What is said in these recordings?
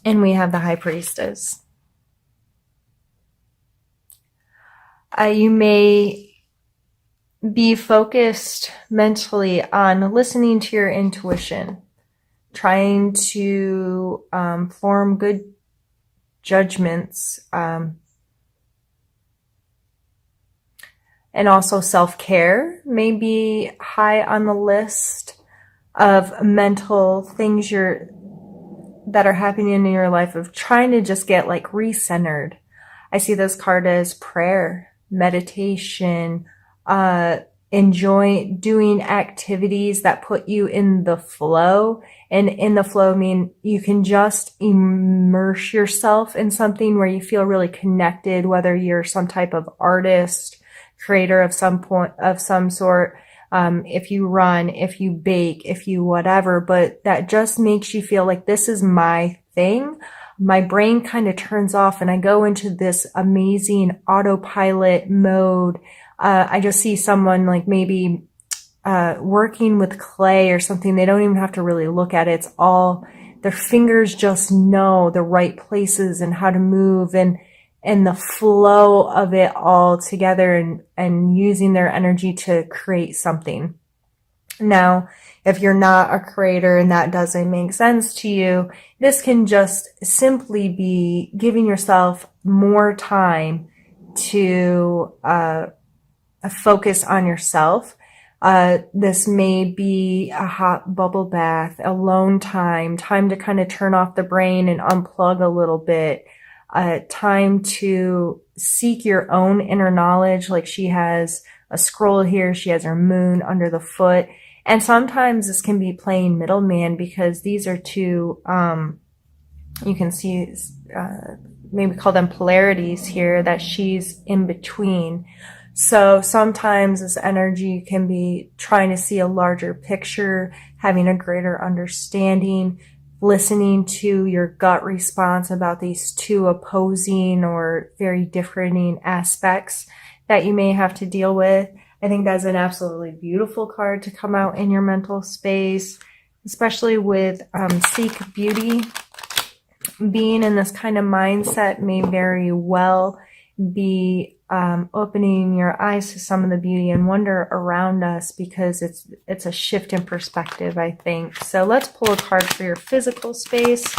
And we have the High Priestess. You may be focused mentally on listening to your intuition, trying to form good judgments, and also self-care may be high on the list of mental things that are happening in your life, of trying to just get like recentered. I see this card as prayer, meditation, enjoy doing activities that put you in the flow. And in the flow, I mean, you can just immerse yourself in something where you feel really connected, whether you're some type of artist, creator of some sort. If you run, if you bake, if you whatever, but that just makes you feel like this is my thing. My brain kind of turns off and I go into this amazing autopilot mode. I just see someone like maybe working with clay or something. They don't even have to really look at it. It's all, their fingers just know the right places and how to move, and the flow of it all together, and using their energy to create something. Now, if you're not a creator and that doesn't make sense to you, this can just simply be giving yourself more time to focus on yourself. This may be a hot bubble bath, alone time to kind of turn off the brain and unplug a little bit. Time to seek your own inner knowledge. Like she has a scroll here, she has her moon under the foot. And sometimes this can be playing middleman, because these are two, you can see, maybe call them polarities here, that she's in between. So sometimes this energy can be trying to see a larger picture, having a greater understanding, listening to your gut response about these two opposing or very differing aspects that you may have to deal with. I think that's an absolutely beautiful card to come out in your mental space, especially with Seek Beauty. Being in this kind of mindset may very well be opening your eyes to some of the beauty and wonder around us, because it's a shift in perspective, I think. So let's pull a card for your physical space.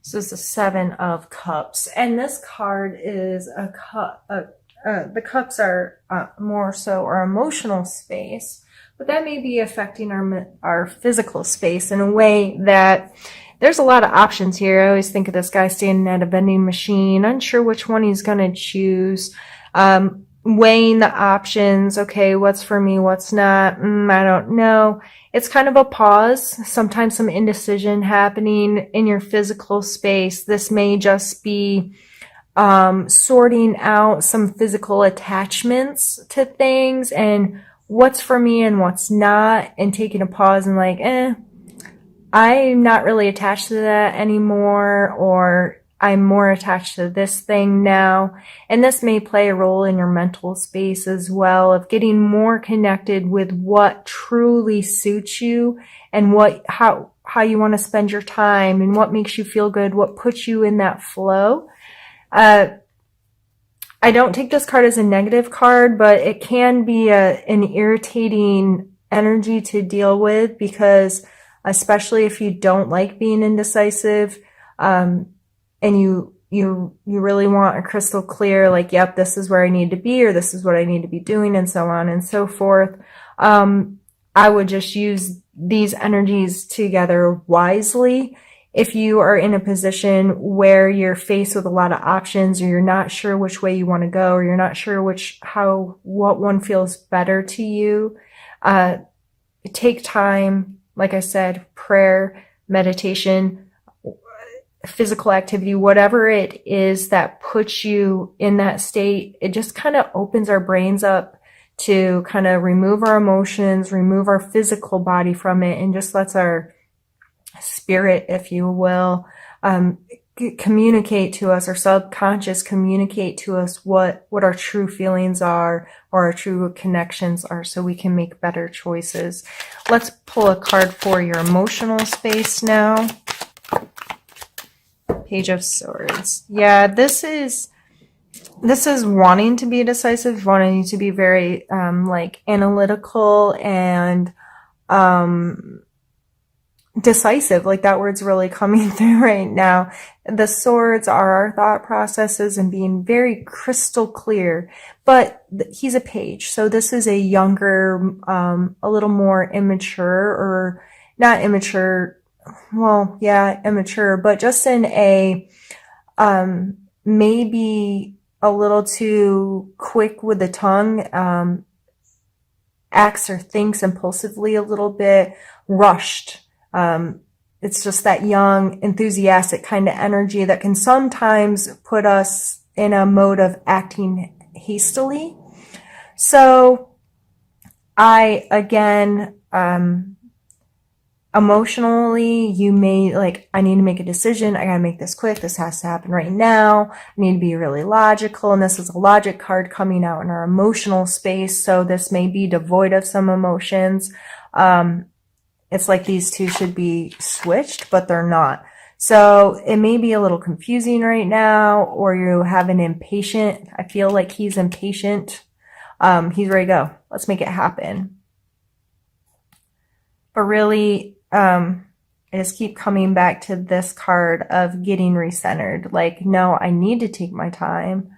So this is the Seven of Cups, and this card is a cup. The cups are more so our emotional space, but that may be affecting our physical space in a way that there's a lot of options here. I always think of this guy standing at a vending machine, unsure which one he's going to choose, weighing the options. Okay, what's for me, what's not? I don't know. It's kind of a pause, sometimes some indecision happening in your physical space. This may just be sorting out some physical attachments to things and what's for me and what's not, and taking a pause and like, I'm not really attached to that anymore, or I'm more attached to this thing now. And this may play a role in your mental space as well, of getting more connected with what truly suits you and how you want to spend your time and what makes you feel good, what puts you in that flow. I don't take this card as a negative card, but it can be an irritating energy to deal with, because especially if you don't like being indecisive, and you really want a crystal clear, like, yep, this is where I need to be, or this is what I need to be doing, and so on and so forth. I would just use these energies together wisely. If you are in a position where you're faced with a lot of options, or you're not sure which way you want to go, or you're not sure what one feels better to you, take time. Like I said, prayer, meditation, physical activity, whatever it is that puts you in that state, it just kind of opens our brains up to kind of remove our emotions, remove our physical body from it, and just lets our spirit, if you will, communicate to us, our subconscious communicate to us what our true feelings are or our true connections are, so we can make better choices. Let's pull a card for your emotional space now. Page of Swords. Yeah, this is wanting to be decisive, wanting to be very like analytical and decisive. Like, that word's really coming through right now. The swords are our thought processes and being very crystal clear, but he's a page, so this is a younger, a little more immature, or not immature, well, yeah, immature, but just in a maybe a little too quick with the tongue, acts or thinks impulsively a little bit, rushed. It's just that young, enthusiastic kind of energy that can sometimes put us in a mode of acting hastily. So again, emotionally, you may like, I need to make a decision. I gotta make this quick. This has to happen right now. I need to be really logical. And this is a logic card coming out in our emotional space. So this may be devoid of some emotions. It's like these two should be switched, but they're not. So it may be a little confusing right now, or you have an impatient. I feel like he's impatient. He's ready to go. Let's make it happen. But really, I just keep coming back to this card of getting recentered. Like, no, I need to take my time.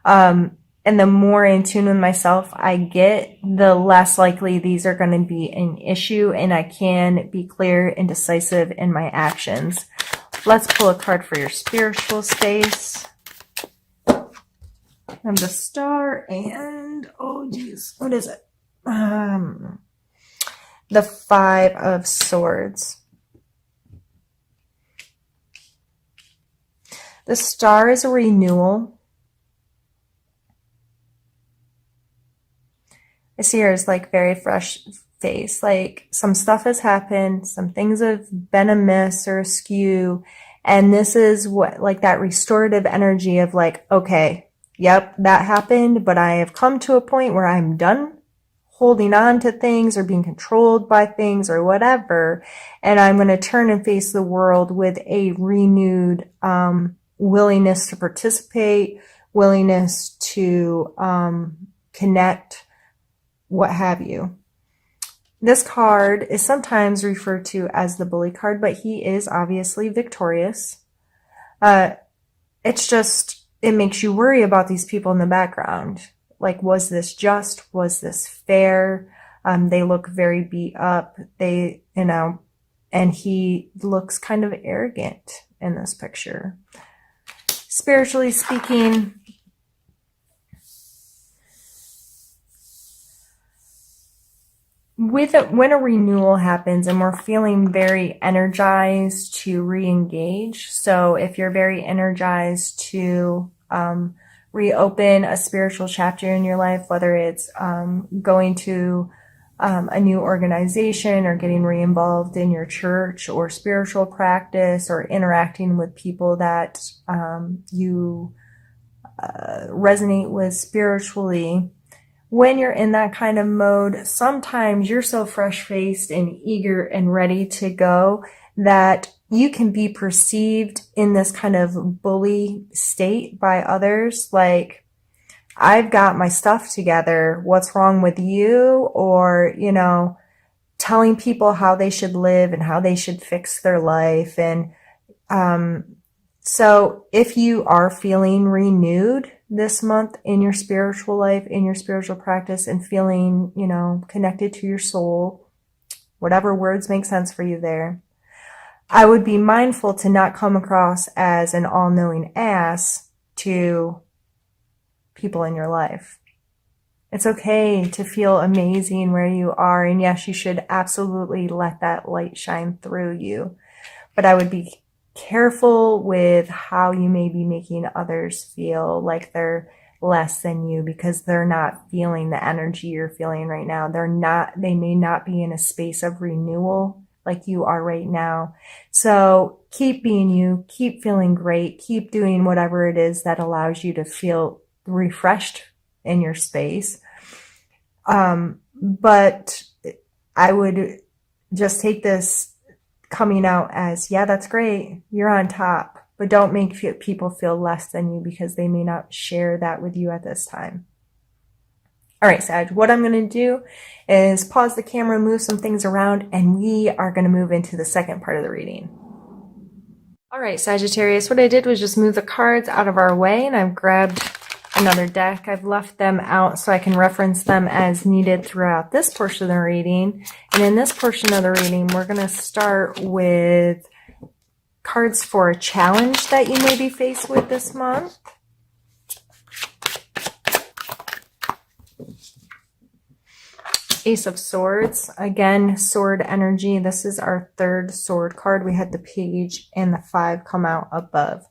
And the more in tune with myself I get, the less likely these are going to be an issue, and I can be clear and decisive in my actions. Let's pull a card for your spiritual space. And the Star and, oh geez, what is it? The Five of Swords. The Star is a renewal. I see her as like very fresh face, like some stuff has happened, some things have been amiss or askew, and this is what, like, that restorative energy of like, okay, yep, that happened, but I have come to a point where I'm done holding on to things or being controlled by things or whatever, and I'm going to turn and face the world with a renewed willingness to participate, willingness to connect, what have you. This card is sometimes referred to as the bully card, but he is obviously victorious. It's just, it makes you worry about these people in the background. Like, was this just? Was this fair? They look very beat up. They, and he looks kind of arrogant in this picture. Spiritually speaking, when a renewal happens and we're feeling very energized to re-engage, so if you're very energized to reopen a spiritual chapter in your life, whether it's going to a new organization or getting re-involved in your church or spiritual practice or interacting with people that you resonate with spiritually, when you're in that kind of mode, sometimes you're so fresh-faced and eager and ready to go that you can be perceived in this kind of bully state by others. Like, I've got my stuff together. What's wrong with you? Or, telling people how they should live and how they should fix their life. And so if you are feeling renewed this month in your spiritual life, in your spiritual practice, and feeling, connected to your soul, whatever words make sense for you there, I would be mindful to not come across as an all-knowing ass to people in your life. It's okay to feel amazing where you are, and yes, you should absolutely let that light shine through you. But I would be careful with how you may be making others feel like they're less than you because they're not feeling the energy you're feeling right now. They may not be in a space of renewal like you are right now. So keep being you, keep feeling great, keep doing whatever it is that allows you to feel refreshed in your space. But I would just take this coming out as, yeah, that's great. You're on top, but don't make people feel less than you because they may not share that with you at this time. All right, Sag, what I'm going to do is pause the camera, move some things around, and we are going to move into the second part of the reading. All right, Sagittarius, what I did was just move the cards out of our way, and I've grabbed another deck. I've left them out so I can reference them as needed throughout this portion of the reading. And in this portion of the reading, we're going to start with cards for a challenge that you may be faced with this month. Ace of Swords, again, sword energy. This is our third sword card. We had the page and the 5 come out above.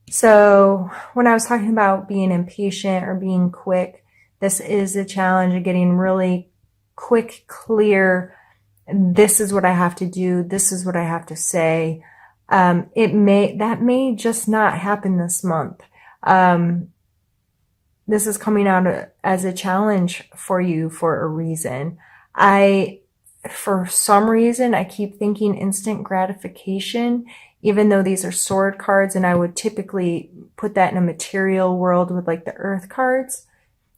So when I was talking about being impatient or being quick, this is a challenge of getting really quick, clear. This is what I have to do. This is what I have to say. That may just not happen this month. This is coming out as a challenge for you for a reason. For some reason, I keep thinking instant gratification, even though these are sword cards, and I would typically put that in a material world with like the earth cards,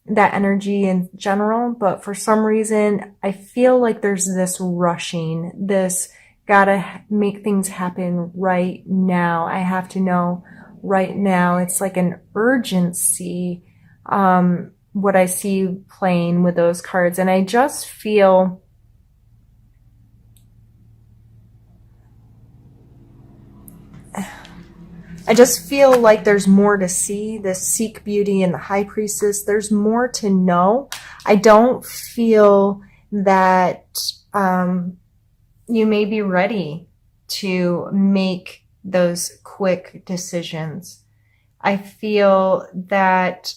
that energy in general. But for some reason, I feel like there's this rushing, this gotta make things happen right now. I have to know right now. It's like an urgency. What I see playing with those cards. And I just feel like there's more to see. This Seek Beauty and the High Priestess, there's more to know. I don't feel that you may be ready to make those quick decisions. I feel that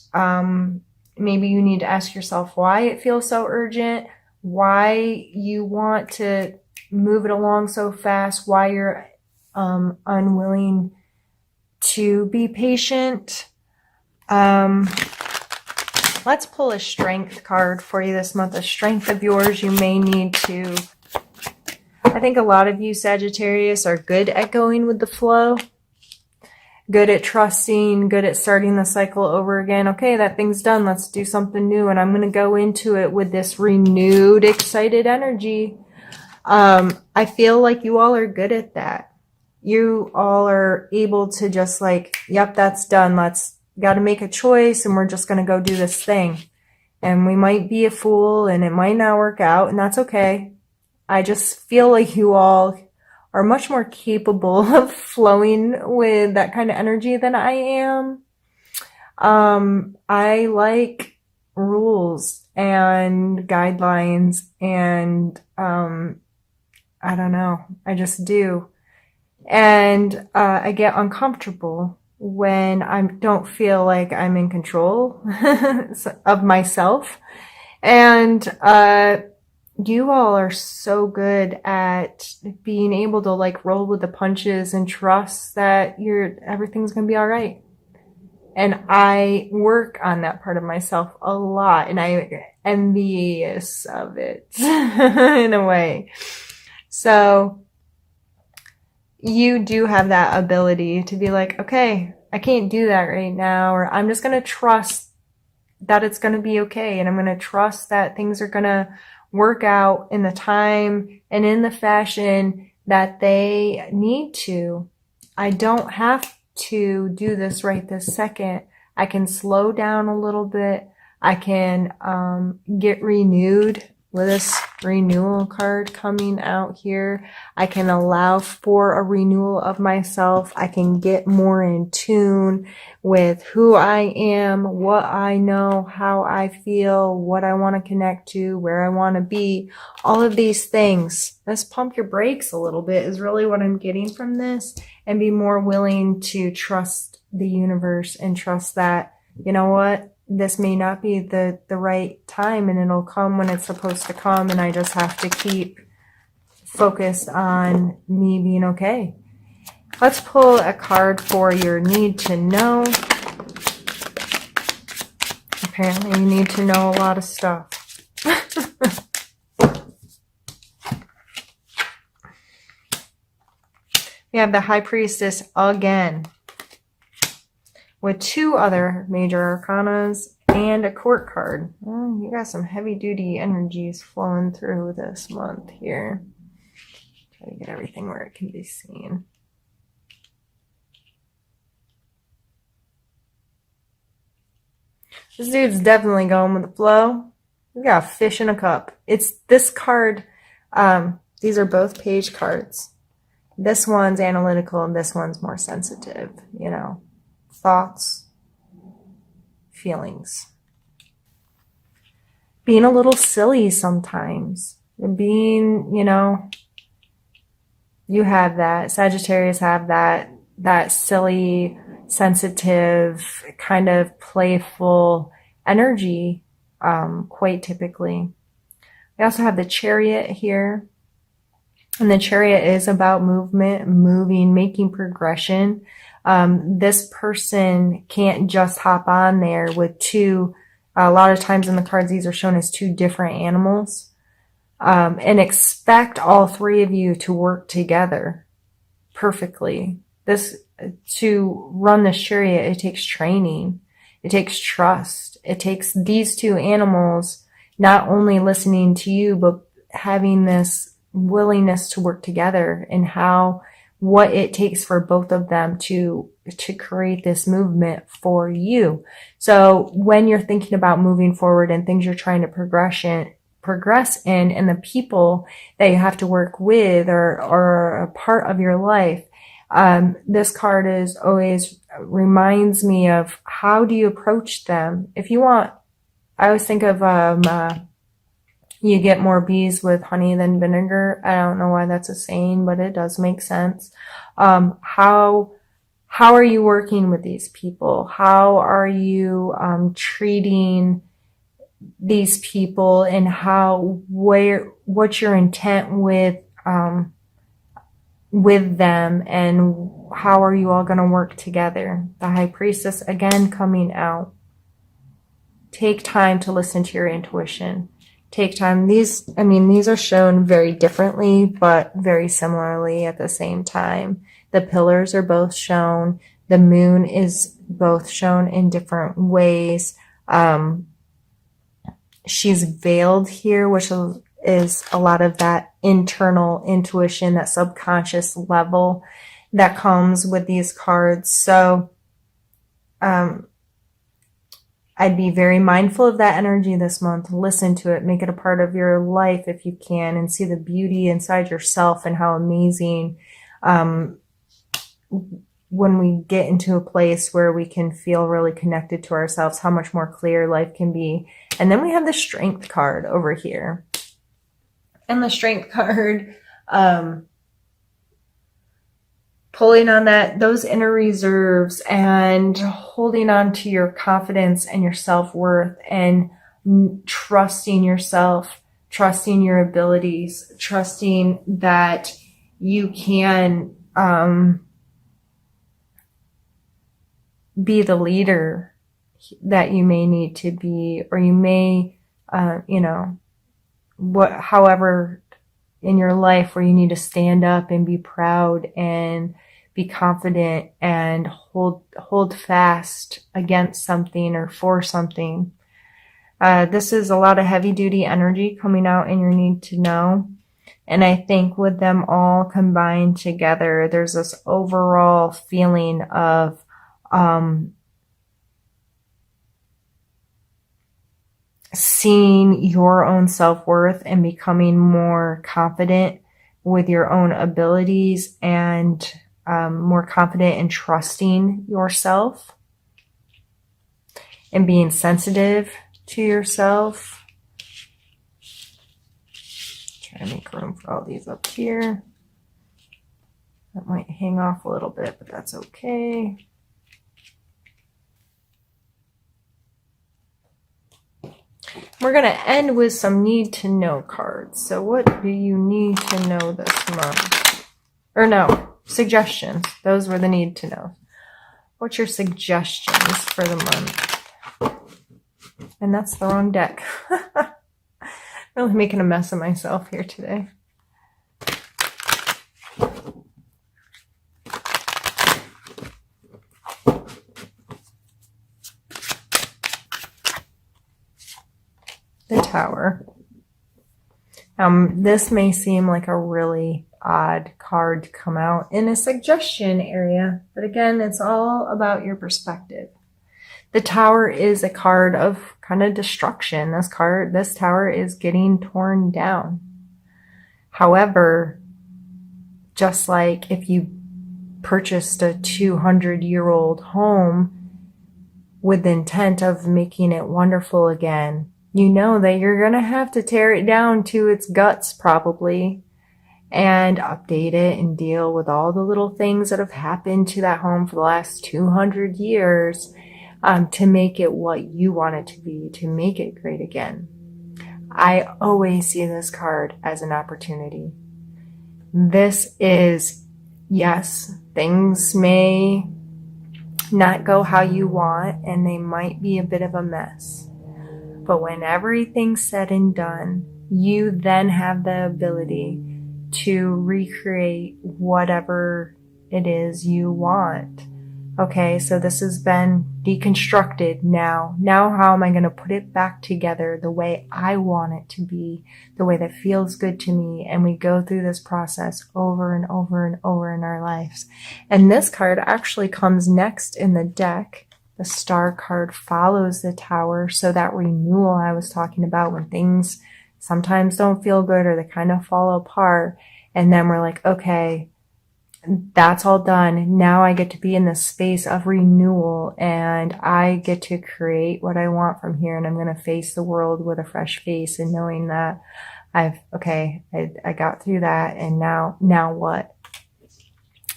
maybe you need to ask yourself why it feels so urgent, why you want to move it along so fast, why you're unwilling to be patient. Let's pull a strength card for you this month, a strength of yours you may need to. I think a lot of you Sagittarius are good at going with the flow. Good at trusting, good at starting the cycle over again. Okay, that thing's done. Let's do something new. And I'm going to go into it with this renewed, excited energy. I feel like you all are good at that. You all are able to just like, yep, that's done. Got to make a choice and we're just going to go do this thing. And we might be a fool and it might not work out, and that's okay. I just feel like you all are much more capable of flowing with that kind of energy than I am. I like rules and guidelines and, I don't know, I just do. And, I get uncomfortable when I don't feel like I'm in control of myself. And, you all are so good at being able to like roll with the punches and trust that everything's going to be all right. And I work on that part of myself a lot, and I'm envious of it in a way. So you do have that ability to be like, okay, I can't do that right now, or I'm just going to trust that it's going to be okay. And I'm going to trust that things are going to work out in the time and in the fashion that they need to. I don't have to do this right this second. I can slow down a little bit. I can get renewed with this renewal card coming out here. I can allow for a renewal of myself. I can get more in tune with who I am, what I know, how I feel, what I want to connect to, where I want to be. All of these things. Let's pump your brakes a little bit is really what I'm getting from this, and be more willing to trust the universe and trust that, you know what? This may not be the right time, and it'll come when it's supposed to come, and I just have to keep focused on me being okay. Let's pull a card for your need to know. Apparently you need to know a lot of stuff. We have the High Priestess again, with 2 other major arcanas and a court card. You got some heavy duty energies flowing through this month here. Try to get everything where it can be seen. This dude's definitely going with the flow. We got a fish in a cup. It's this card. These are both page cards. This one's analytical and this one's more sensitive, you know, thoughts, feelings. Being a little silly sometimes. Being, you know, you have that. Sagittarius have that silly, sensitive, kind of playful energy, quite typically. We also have the Chariot here. And the Chariot is about movement, moving, making progression. This person can't just hop on there with 2. A lot of times in the cards, these are shown as 2 different animals. And expect all 3 of you to work together perfectly. To run the Chariot, it takes training. It takes trust. It takes these 2 animals not only listening to you, but having this willingness to work together, and what it takes for both of them to create this movement for you. So when you're thinking about moving forward and things you're trying to progress in, and the people that you have to work with or a part of your life, this card is always reminds me of how do you approach them. If you want, I always think of you get more bees with honey than vinegar. I don't know why that's a saying, but it does make sense. How are you working with these people? How are you treating these people, and what's your intent with them, and how are you all going to work together? The High Priestess again coming out. Take time to listen to your intuition. Take time. These are shown very differently, but very similarly at the same time. The pillars are both shown. The moon is both shown in different ways. She's veiled here, which is a lot of that internal intuition, that subconscious level that comes with these cards. So, I'd be very mindful of that energy this month. Listen to it. Make it a part of your life if you can, and see the beauty inside yourself and how amazing when we get into a place where we can feel really connected to ourselves, how much more clear life can be. And then we have the Strength card over here. And the Strength card, pulling on those inner reserves and holding on to your confidence and your self-worth, and trusting yourself, trusting your abilities, trusting that you can be the leader that you may need to be, or you may, however in your life where you need to stand up and be proud and be confident and hold fast against something or for something. This is a lot of heavy duty energy coming out in your need to know. And I think with them all combined together, there's this overall feeling of seeing your own self-worth and becoming more confident with your own abilities, and more confident in trusting yourself and being sensitive to yourself. Try to make room for all these up here. That might hang off a little bit, but that's okay. We're going to end with some need to know cards. So what do you need to know this month? Or no, suggestions. Those were the need to know. What's your suggestions for the month? And that's the wrong deck. Really making a mess of myself here today. The Tower. This may seem like a really odd card to come out in a suggestion area, but again, it's all about your perspective. The Tower is a card of kind of destruction. This tower is getting torn down. However, just like if you purchased a 200-year-old home with the intent of making it wonderful again, you know that you're going to have to tear it down to its guts probably and update it and deal with all the little things that have happened to that home for the last 200 years to make it what you want it to be, to make it great again. I always see this card as an opportunity. This is, yes, things may not go how you want and they might be a bit of a mess. But when everything's said and done, you then have the ability to recreate whatever it is you want. Okay, so this has been deconstructed now. Now how am I going to put it back together the way I want it to be, the way that feels good to me? And we go through this process over and over and over in our lives. And this card actually comes next in the deck. The Star card follows the Tower. So that renewal I was talking about, when things sometimes don't feel good or they kind of fall apart. And then we're like, okay, that's all done. Now I get to be in this space of renewal and I get to create what I want from here. And I'm going to face the world with a fresh face and knowing that I got through that. And now what?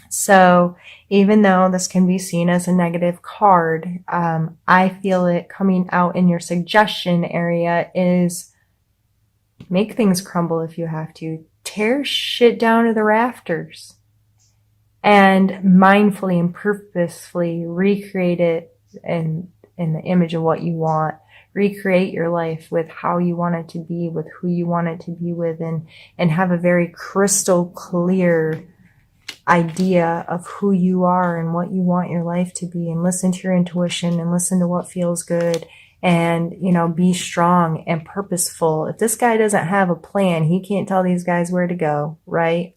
So even though this can be seen as a negative card, I feel it coming out in your suggestion area is make things crumble if you have to. Tear shit down to the rafters and mindfully and purposefully recreate it in the image of what you want. Recreate your life with how you want it to be, with who you want it to be with, and have a very crystal clear idea of who you are and what you want your life to be, and listen to your intuition and listen to what feels good. And, be strong and purposeful. If this guy doesn't have a plan, he can't tell these guys where to go, right?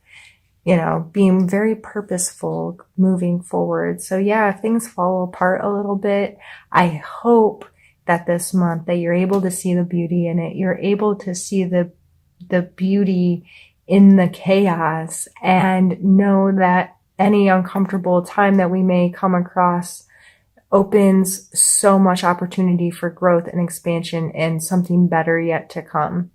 Being very purposeful moving forward. So yeah, if things fall apart a little bit, I hope that this month that you're able to see the beauty in it. You're able to see the beauty in the chaos and know that any uncomfortable time that we may come across opens so much opportunity for growth and expansion and something better yet to come.